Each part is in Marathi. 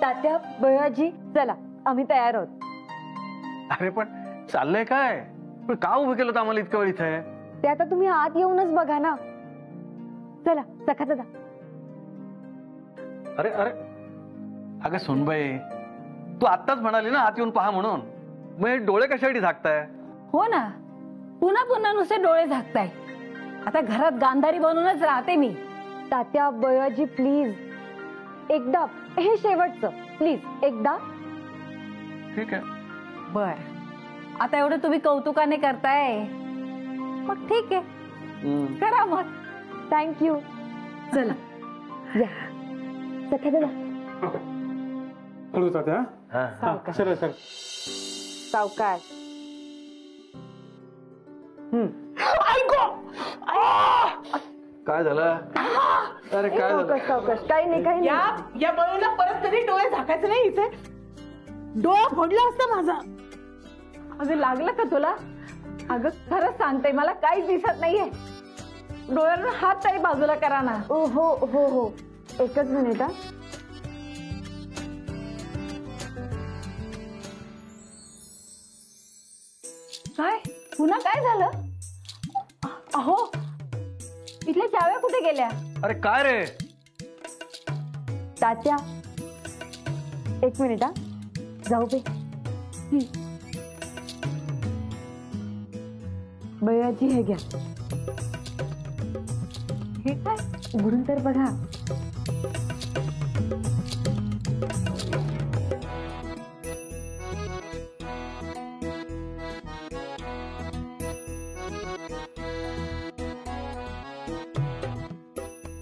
तात्या बयाजी चला आम्ही तयार आहोत. अरे पण चाललंय काय? पण का उभं केलं आम्हाला इतकं वेळ इथे? ते आता तुम्ही आत येऊनच बघा ना. चला सखा दादा. अरे अरे अगं सोनबाई, तू आत्ताच म्हणाली ना आत येऊन पहा म्हणून, मग डोळे कशासाठी झाकताय? हो ना, पुन्हा पुन्हा नुसते डोळे झाकताय. आता घरात गांधारी बनूनच राहते मी. तात्या बयाजी प्लीज एकदा, हे शेवटचं प्लीज एकदा. ठीक आहे. बर, आता एवढं तुम्ही कौतुकाने करताय, मग ठीक आहे, करा मग. थँक्यू. चला या सखा दादा. हळू तात्या. सर सर सावकाश. काय झालं? अरे काय झालं? सावकाश. काही नाही काही नाही. या बळीला परत कधी डोळे झाकायचे नाही. इथे डोळा फोडला असता माझा. अगं लागलं का तुला? अगं खरंच सांगते, मला काहीच दिसत नाहीये. डोळ्यांना हात तरी बाजूला करा ना. हो हो हो, एकच मिनिट. काय पुन्हा काय झालं? अहो, इथल्या चाव्या कुठे गेल्या? अरे काय रे? तात्या एक मिनिट. जाऊ बे. बयाजी हे घ्या. हे काय? उघडून तर बघा.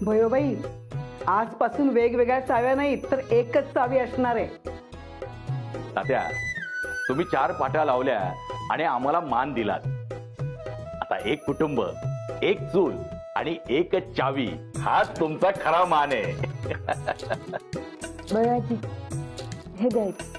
भयोबाई, आजपासून वेगवेगळ्या चाव्या नाहीत तर एकच चावी असणार आहे. तात्या, तुम्ही 4 पाट्या लावल्या आणि आम्हाला मान दिलात. आता एक कुटुंब, एक चूल आणि एकच चावी, हाच तुमचा खरा मान आहे. बयाजी हे द्यायचं.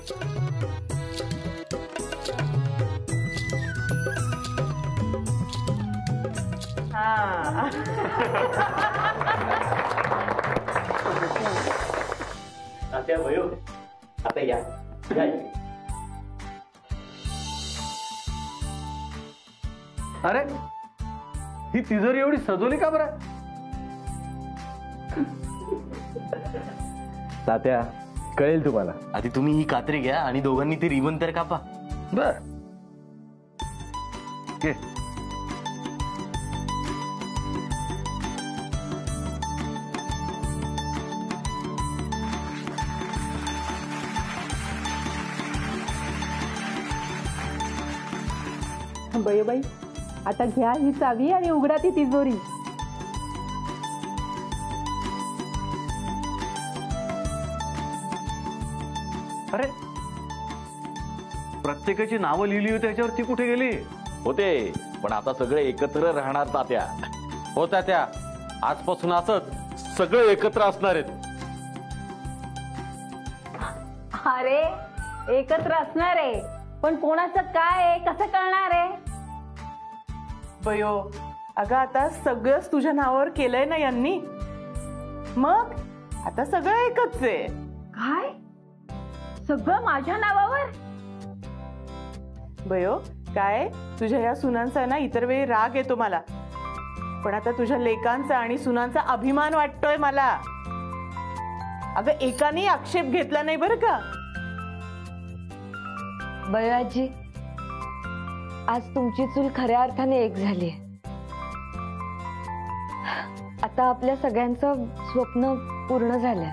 तात्या भयो, आता या. अरे ही तिजोरी एवढी सजवली का बरं? तात्या कळेल तुम्हाला. आधी तुम्ही ही कात्री घ्या आणि दोघांनी ती रिबन तर कापा. बर. बयोबाई, आता घ्या ही चावी आणि उघडा ती तिजोरी. अरे प्रत्येकाची नावं लिहिली होती त्याच्यावर, ती कुठे गेली? होते, पण आता सगळे एकत्र राहणार तात्या. हो तात्या, आजपासून असंच सगळे एकत्र असणार आहेत. अरे एकत्र असणार आहे, पण कोणाचं काय आहे कसं कळणार आहे? बयो, अगं आता सगळंच तुझ्या नावावर केलंय ना यांनी, मग आता सगळं एकच आहे. काय सगळं माझ्या नावावर? बयो, काय तुझ्या या सुनांचा ना इतर वेळी राग येतो मला, पण आता तुझ्या लेकांचा आणि सुनांचा अभिमान वाटतोय मला. अगं एकाने आक्षेप घेतला नाही बरं का. बयाजी, आज तुमची चूल खऱ्या अर्थाने एक झाली. आता आपल्या सगळ्यांचं स्वप्न पूर्ण झालंय.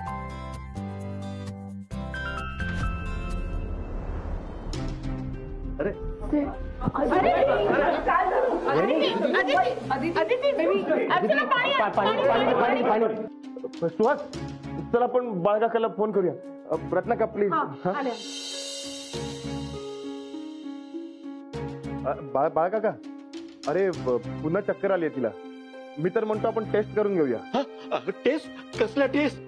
अरे सुहास, चला आपण बाळकाकाला फोन करूया. रत्नाका प्लीज. बाळकाका, अरे पुन्हा चक्कर आली आहे तिला. मी तर म्हणतो आपण टेस्ट करून घेऊया. टेस्ट? कसला टेस्ट?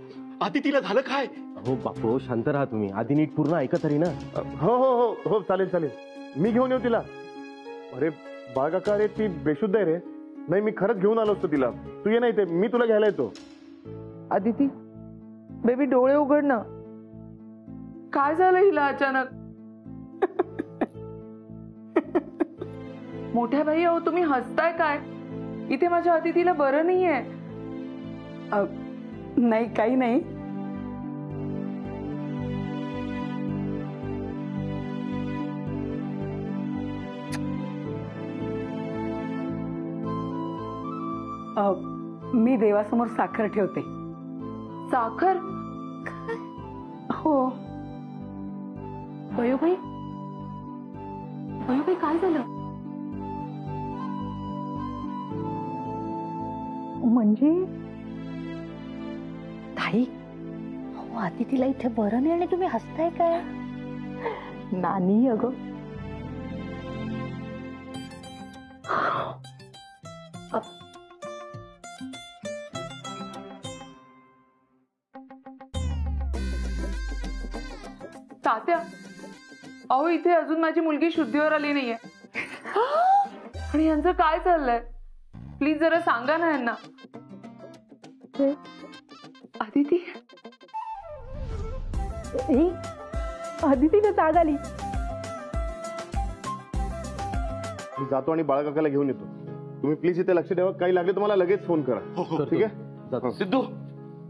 आधी तिला झालं काय? हो बापू, शांत राहा तुम्ही. आधी नीट पूर्ण ऐका तरी ना. हो हो हो हो, चालेल चालेल, मी घेऊन येऊ तिला. अरे बाळकाका, अरे ती बेशुद्ध आहे रे. नाही, मी खरंच घेऊन आलो असतो तिला. तू ये नाही ते, मी तुला घ्यायला येतो. अदिती बेबी, डोळे उघड ना. काय झालं हिला अचानक? मोठ्या बाई, अहो तुम्ही हसताय काय? इथे माझ्या अतिथीला बरं नाहीये. नाही, काही नाही. मी देवासमोर साखर ठेवते. साखर? हो. बयोबाई, बयोबाई काय झालं? म्हणजे ताई, हो आधी तिला इथे बरं नाही आणि तुम्ही हसताय काय? नानी अगं, तात्या, अहो इथे अजून माझी मुलगी शुद्धीवर आली नाहीये. आणि यांचं काय चाललंय? प्लीज जरा सांगा ना यांना. आदिती, आदितीला जाग आली. मी जातो आणि बाळकाकाला घेऊन येतो. तुम्ही प्लीज इथे लक्ष ठेवा. काही लागले तर मला लगेच फोन करा. ठीक आहे? सिद्धू,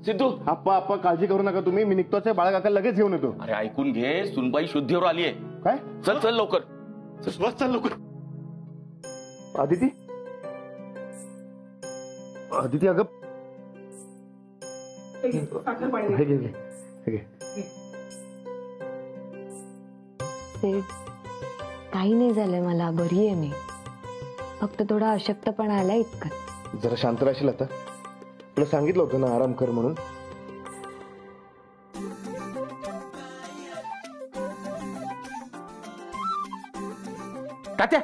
सिद्धू, आप्पा आप्पा काळजी करू नका तुम्ही. मी निघतोच आहे. बाळकाकाला लगेच घेऊन येतो. अरे ऐकून घे, सुनबाई शुद्धीवर आलीये. काय? चल चल लवकर. बस चल लवकर. आदिती, आदिती अगं, हे घे, हे घे. काही नाही झालंय, मला बरी आहे मी. फक्त थोडा अशक्तपणा आला इतकं. जरा शांत राहशील आता. तुला सांगितलं होतं ना आराम कर म्हणून. तात्या,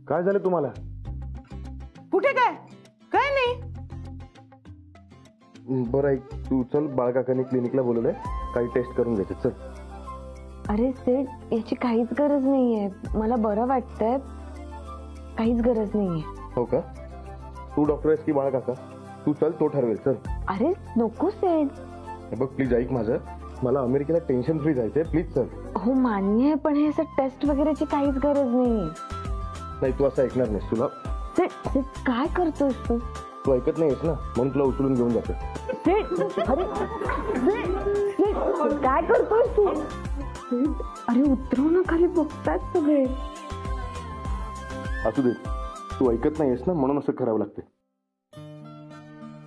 काय झालं तुम्हाला? कुठे काय? काय नाही. बरं ऐक, तू चल. बाळकाकाने क्लिनिकला बोलवलंय. काही टेस्ट करून घ्यायचे. चल. अरे सेठ, याची काहीच गरज नाहीये. मला बरं वाटतंय. काहीच गरज नाहीये. हो का? तू डॉक्टर आहेस की बाळकाका? तू चल, तो ठरवेल. चल. अरे नको सेठ. हे बघ, प्लीज ऐक माझं. मला अमेरिकेला टेन्शन फ्री जायचंय. प्लीज चल. हो मान्य आहे, पण हे असं टेस्ट वगैरेची काहीच गरज नाहीये. नाही, तू असं ऐकणार नाहीस. तुला सेठ, सेठ काय करतोस तू? तू ऐकत नाहीस ना, म्हणून तुला उचलून घेऊन जातो. सेठ, अरे सेठ, सेठ, काय करतोस तू? सेठ, अरे उतरव ना खाली, बघतात सगळे. असू दे, तू ऐकत नाहीस ना, म्हणून असं करावं लागते.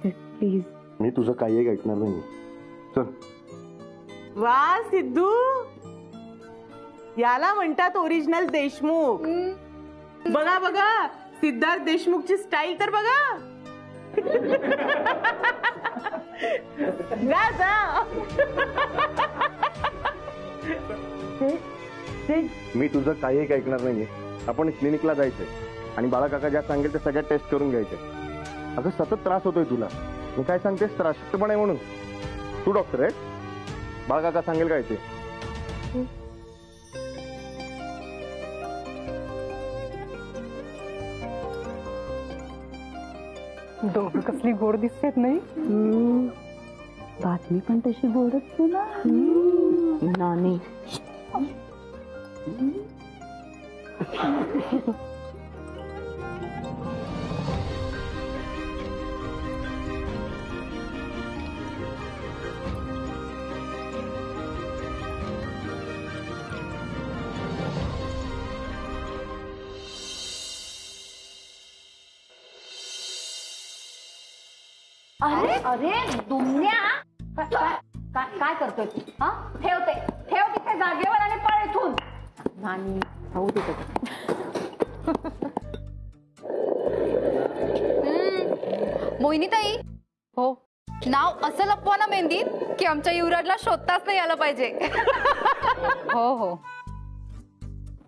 सेठ प्लीज. मी तुझं काही एक ऐकणार नाही. चल. वा सिद्धू, याला म्हणतात ओरिजिनल देशमुख. बघा बघा, सिद्धार्थ देशमुखची स्टाईल तर बघा. जा जा. मी तुझं काही एक ऐकणार नाहीये. आपण क्लिनिकला जायचंय आणि बाळकाका ज्या सांगेल ते सगळ्या टेस्ट करून घ्यायचे. अगं सतत त्रास होतोय तुला. मी काय सांगतेस, त्रास पण आहे म्हणून. तू डॉक्टर आहे. बाळकाका सांगेल काय ते. दोघं कसली गोड दिसतेत नाही? बातमी पण तशी गोडच ना. नानी, अरे अरे दुमण्या, काय करतोय तू? हा, ठेव तिथे जागेवर आणि पळ इथून. नानी, खाऊ दे. मोहिनीताई, हो, नाव असं लपवा ना मेहंदीत की आमच्या युवराजला शोधताच नाही आलं पाहिजे. हो हो.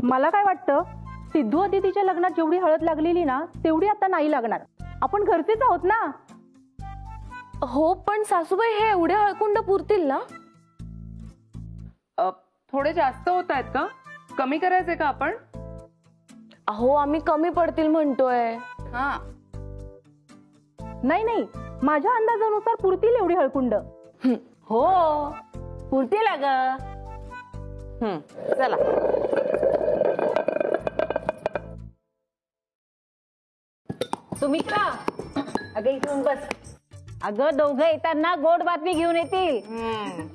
मला काय वाटतं, सिद्धू अदितीच्या लग्नात जेवढी हळद लागलेली ना, तेवढी आता नाही लागणार. आपण घरचेच आहोत ना. हो पण सासूबाई, हे एवढे हळकुंड पुरतील ना? थोडे जास्त होत आहेत का? कमी करायचे का आपण? अहो आम्ही कमी पडतील म्हणतोय. हा नाही नाही, माझ्या अंदाजानुसार पुरतील एवढी हळकुंड. हो पुरतील ग. चला. सुमित्रा अगं इथून बस. अगं दोघं येताना गोड बातमी घेऊन येतील.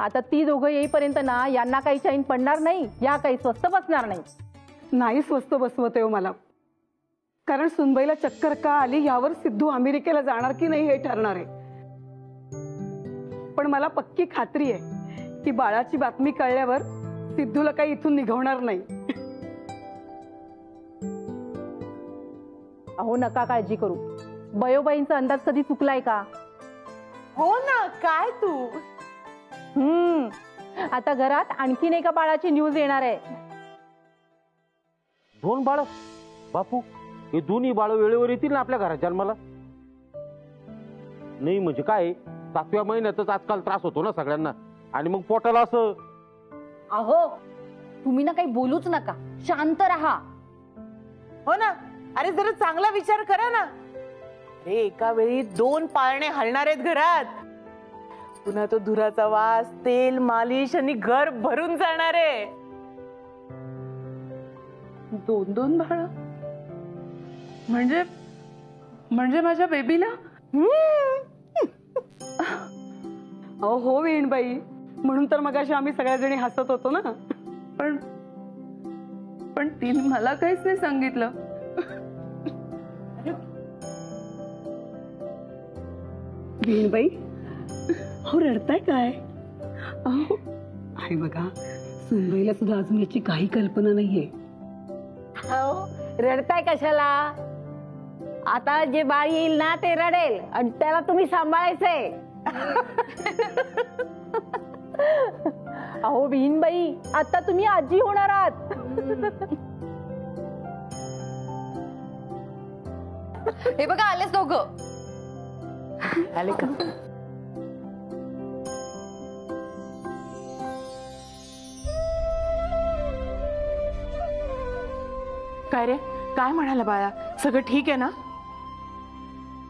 आता ती दोघं येईपर्यंत ना यांना काही चैन पडणार नाही, या काही स्वस्त बसणार नाही. नाही स्वस्त बसवत आहे मला, कारण सुनबाईला चक्कर का आली यावर सिद्धू अमेरिकेला जाणार की नाही हे ठरणार आहे. पण मला पक्की खात्री आहे की बाळाची बातमी कळल्यावर सिद्धूला काही इथून निघवणार नाही. अहो नका काळजी करू, बयोबाईंचा अंदाज कधी चुकलाय का? हो ना, काय तू. आता घरात आणखीन एका बाळाची न्यूज येणार आहे. 2 बाळ बापू, हे दोन्ही बाळ वेळेवर येतील ना आपल्या घरात जन्माला? नाही म्हणजे काय, 7व्या महिन्यातच आजकाल त्रास होतो ना सगळ्यांना, आणि मग पोटाला असं. अहो तुम्ही ना काही बोलूच नका, शांत राहा. हो ना, अरे जरा चांगला विचार करा ना. अरे एका वेळी 2 पाळणे हलणार आहेत घरात. पुन्हा तो धुराचा वास, तेल, मालिश आणि घर भरून जाणार आहे. 2 बाळ म्हणजे माझ्या बेबीला. अहो हो वेणबाई, म्हणून तर मगाशी आम्ही सगळ्या जणी हसत होतो ना. पण तिने मला काहीच नाही सांगितलं. वेणबाई हो रडताय काय? अहो आहे बघा, सुनबाईला सुद्धा अजून याची काही कल्पना नाहीये. हो रडताय कशाला? आता जे बाळ येईल ना ते रडेल आणि त्याला तुम्ही सांभाळायचंय. अहो विहीनबाई, आता तुम्ही आजी होणार आहात. हे बघा आलेच दोघं. आले का? काय रे, काय म्हणाला बाळा? सगळं ठीक आहे ना?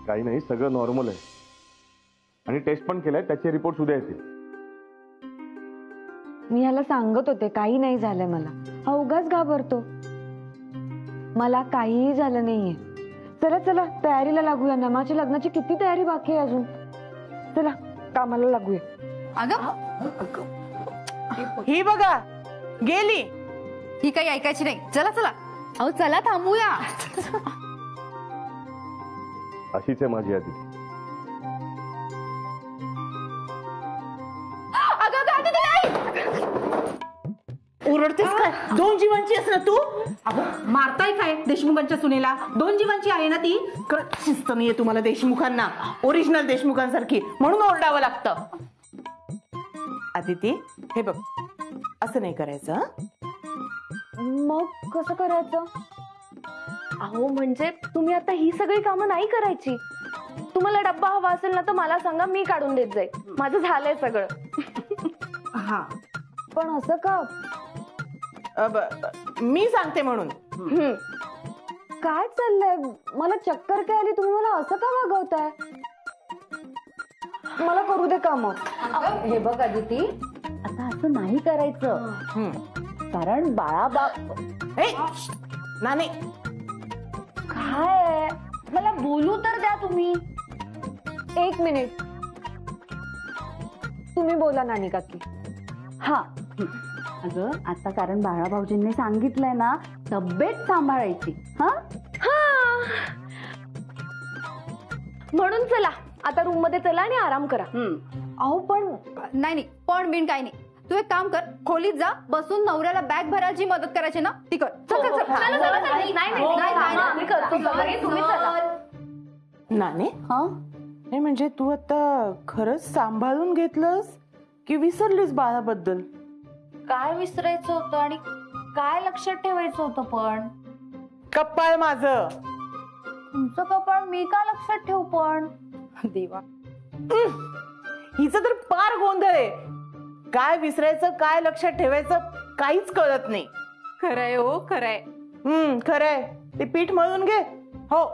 काही नाही, सगळं नॉर्मल आहे. आणि टेस्ट पण केलाय, त्याचे रिपोर्ट उद्या येतील. मी ह्याला सांगत होते काही नाही झालंय मला. हा उगाच घाबरतो. मला काहीही झालं नाहीये. चला चला तयारीला लागूया. नमाच्या लग्नाची किती तयारी बाकी आहे अजून. चला कामाला लागूया. अगं ही बघा गेली. ही काही ऐकायची नाही. चला चला. अहो चला थांबूया. अशीच आहे माझी आधी. ओरडतेस काय? 2 जीवांची आहेस ना तू? मारताय काय देशमुखांच्या सुनेला? 2 जीवांची आहे ना ती. शिस्त नाहीये तुम्हाला देशमुखांना, ओरिजिनल देशमुखांसारखी, म्हणून ओरडावं लागतं. आदिती हे बघ, असं नाही करायचं. मग कसं करायचं? अहो म्हणजे तुम्ही आता ही सगळी कामं नाही करायची. तुम्हाला डब्बा हवा असेल ना तर मला सांगा, मी काढून देत जाईल. माझं झालंय सगळं. हा पण असं का? मी सांगते म्हणून. काय चाललंय? मला चक्कर काय आली? तुम्ही मला असं का वागवताय? मला करू दे काम. हे बघ अदिती, आता असं नाही करायचं, कारण नानी काय? मला बोलू तर द्या तुम्ही. 1 मिनिट. तुम्ही बोला नानी काकी. हा अगं आता कारण बाळा भाऊजींनी सांगितलंय ना, तब्येत सांभाळायची. हा म्हणून चला आता रूम मध्ये चला आणि आराम करा. अहो पण नाही पण बिन काही नाही. तू एक काम कर, खोलीत जा, बसून नवऱ्याला बॅग भरायची मदत करायची ना ती कर. नाने नाही म्हणजे तू आता खरंच सांभाळून घेतलंस की विसरलीस बाळाबद्दल? काय विसरायचं होतं आणि काय लक्षात ठेवायचं होतं? पण कपाळ माझं. तुमचं कपाळ मी का लक्षात ठेवू? पण देवा, हिचं तर पार गोंधळ आहे. काय विसरायचं काय लक्षात ठेवायचं काहीच कळत नाही. खरंय हो खरंय. खरंय. ते पीठ मळून घे. हो.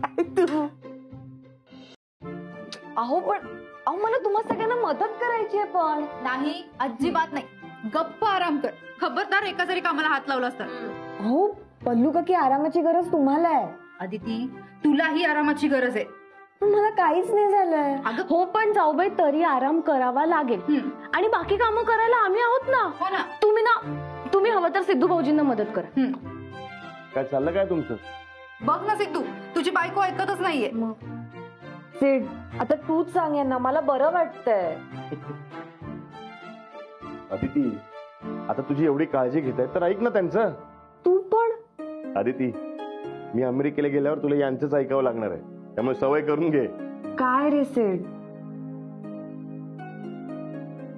काय तू अहो मला तुम्हा सगळ्यांना मदत करायची आहे. पण नाही, अजिबात नाही. गप्प आराम कर. खबरदार एका जरी कामाला हात लावलास तर. हो पल्लू काकी, आरामाची गरज तुम्हाला आहे. अदिती, तुलाही आरामाची गरज आहे. पण मला काहीच नाही झालंय. हो पण जाऊबाई तरी आराम करावा लागेल. आणि बाकी कामं करायला आम्ही आहोत ना. हो ना. तुम्ही हवं तर सिद्धू भाऊजींना मदत करा. काय चाललं काय तुमचं? बघ ना सिद्धू, तुझी बायको ऐकतच नाहीये. सिड, आता तूच सांग यांना, मला बरं वाटतंय. अदिती, आता तुझी एवढी काळजी घेत आहे तर ऐक ना त्यांचं. तू पण. अदिती, मी अमेरिकेला गेल्यावर तुला यांचंच ऐकावं लागणार आहे, त्यामुळे सवय करून घे. काय रे सिड?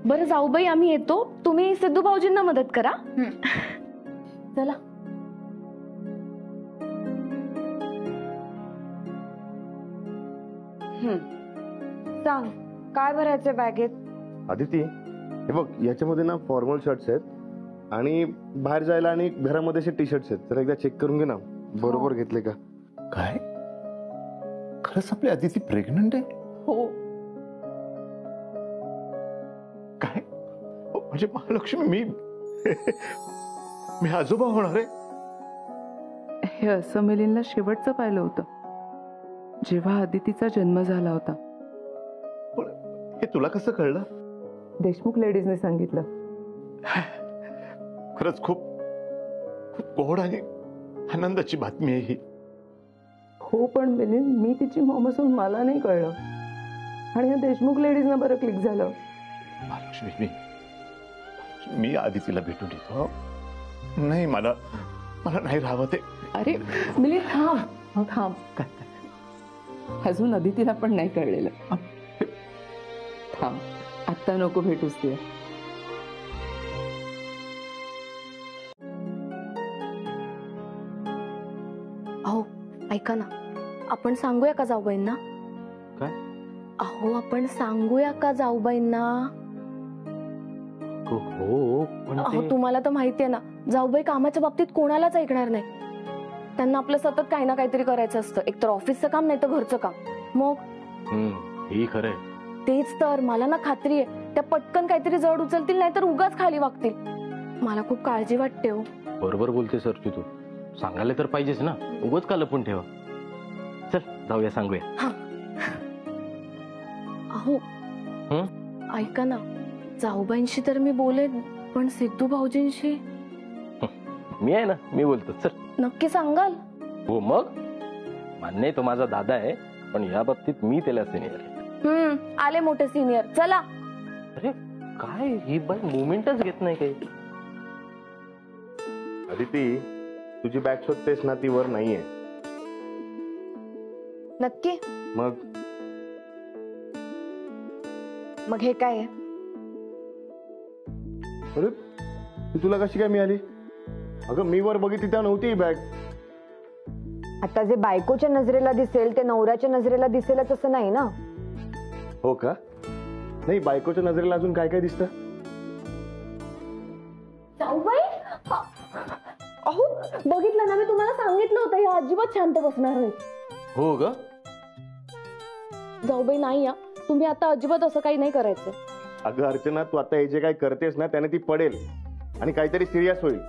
बरं जाऊबाई, आम्ही येतो. तुम्ही सिद्धू भाऊजींना मदत करा. चला. सांग, काय भरायचंय बॅगेत? अदिती, हे बघ, याच्यामध्ये ना फॉर्मल शर्ट्स आहेत आणि बाहेर जायला आणि घरामध्ये असे टी शर्ट्स आहेत. तर एकदा चेक करून घे ना, बरोबर घेतले का? काय खरंच आपली अदिती प्रेग्नंट आहे? हो. काय म्हणजे महालक्ष्मी, मी आजोबा होणार आहे? हे असं मिलिंदला शेवटचं पाहिलं होतं जेव्हा अदितीचा जन्म झाला होता. पण हे तुला कसं कळलं? देशमुख लेडीजने सांगितलं. खरंच खूप खूप गोड आणि आनंदाची बातमी आहे ही. हो पण मिलिंद, मी तिची मॉम असून मला नाही कळलं आणि या देशमुख लेडीजना बरं क्लिक झालं. महालक्ष्मी, मी आदितीला भेटून येतो. नाही, मला नाही राहावं ते. अरे मिलिंद थांब थांब. अजून अदितीला पण नाही कळलेलं. थांब, आत्ता नको भेटूस ते. अहो ऐका ना, आपण सांगूया का जाऊबाईंना? काय? अहो आपण सांगूया का जाऊबाईंना? हो पण अहो तुम्हाला तर माहितीये ना, जाऊबाई कामाच्या बाबतीत कोणालाच ऐकणार नाही. त्यांना आपलं सतत काही ना काहीतरी करायचं असतं, एकतर ऑफिसचं काम नाही तर घरचं काम. मग ही खरंय. तेच तर, मला ना खात्री आहे त्या पटकन काहीतरी जड उचलतील, नाही तर उगाच खाली वागतील. मला खूप काळजी वाटते हो. बरोबर बोलते सर तू. सांगायला तर पाहिजेच ना, उगाच का लपून ठेवा. चल जाऊया, सांगूया. अहो ऐका ना, जाऊबाईंशी तर मी बोलेन, पण सिद्धू भाऊजींशी? मी आहे ना, मी बोलतो. चल. नक्की सांगाल? हो मग, मान्य आहे तो माझा दादा आहे, पण या बाबतीत मी त्याला सिनियर आहे. आले मोठे सिनियर. चला. अरे काय ही बाई मुवमेंटच घेत नाही काही. अदिती, तुझी बॅग शोधतेस ना, ती वर नाहीये. नक्की? मग हे काय आहे? अरे ती तुला कशी काय मिळाली? अगं मी वर बघितली त्या नव्हती ही बॅग. आता जे बायकोच्या नजरेला दिसेल ते नवऱ्याच्या नजरेला दिसेलच असं नाही ना. हो का? नाही, बायकोच्या नजरेला अजून काय काय दिसतं? जाऊबाई, अहो बघितलं ना, मी तुम्हाला सांगितलं होतं या अजिबात शांत बसणार नाही. हो ग जाऊबाई, नाही या तुम्ही आता अजिबात असं काही नाही करायचं. अगं अर्चना, तू आता हे जे काय करतेस ना, त्याने ती पडेल आणि काहीतरी सिरियस होईल.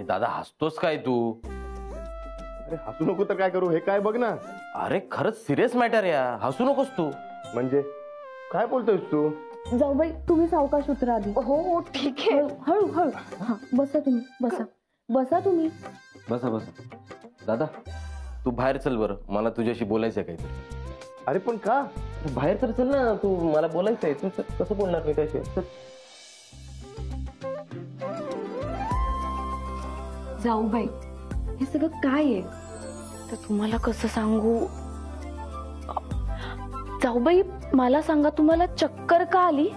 दादा हसतोस काय तू? अरे हसू नको तर काय करू? हे काय बघ ना. अरे खरंच सिरियस मॅटर या, हसू नकोस तू. म्हणजे काय बोलतोयस तू? जाऊबाई तुम्ही सावकाश उतरा आधी. हो ठीक आहे. हळू हळू. हा बसा तुम्ही, बसा बसा तुम्ही. बसा बसा. दादा तू बाहेर चल बरं, मला तुझ्याशी बोलायचं आहे काहीतरी. अरे पण का? बाहेर तर चल ना, तू मला बोलायचं आहे. तू कसं बोलणार नाही त्याशी? जाऊबाई, हे सगळं काय आहे? तर तुम्हाला कसं सांगू जाऊबाई, मला सांगा तुम्हाला चक्कर का आली?